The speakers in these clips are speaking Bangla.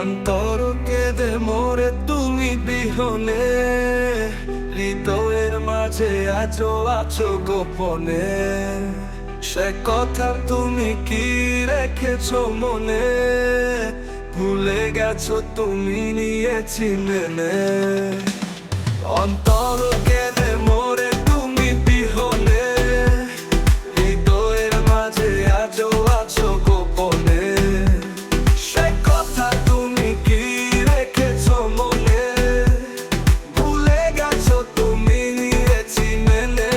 অন্তর কেঁদে মরে তুমি বিহনে, হৃদয়ের মাঝে আজো আছো গোপনে। সে কথা তুমি কি রেখেছো মনে, ভুলে গেছো তুমি নিয়েছি মেনে। অন্তর কেঁদে মরে তুমি বিহনে, হৃদয়ের মাঝে আজো আছো গোপনে। সে কথা তুমি কি রেখেছো মনে, ভুলে গেছো তুমি নিয়েছি মেনে।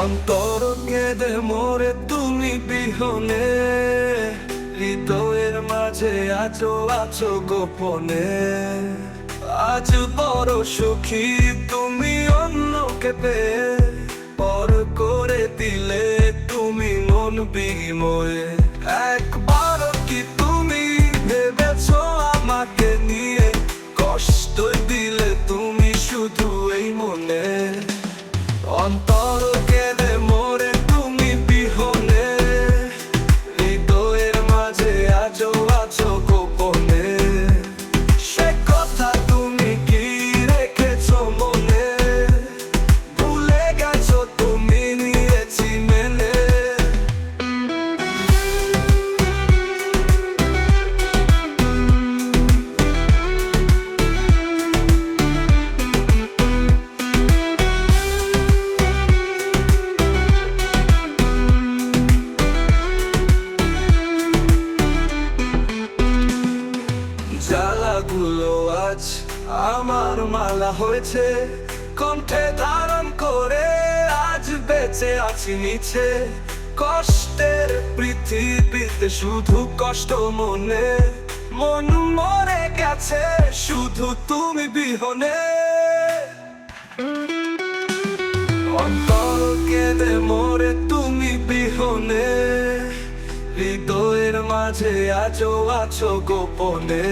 অন্তর কেঁদে মরে তুমি বিহনে, হৃদয়ের মাঝে আজো আছো গোপনে। আজ বড় সুখী তুমি অন্যকে পেয়ে, পর করে দিলে তুমি মন বিময়ে। একবার কি তুমি ভেবেছো আমাকে নিয়ে, কষ্ট দিলে তুমি শুধু এই মনে। অন্তর কেঁদে মরে তুমি বিহনে, হৃদয়ের মাঝে আজো আছো গোপনে। সে কথা তুমি কি রেখেছো মনে, ভুলে গেছো তুমি নিয়েছি মেনে। জ্বালাগুলো আজ আমার মালা হয়েছে, কণ্ঠে ধারণ করে আজ বেঁচে আছি নিচে। কষ্টের পৃথিবীতে শুধু কষ্ট মনে, মন মরে গেছে শুধু তুমি বিহনে। অন্তর কেঁদে মরে তুমি বিহনে, হৃদয়ের মাঝে আজো আছো গোপনে।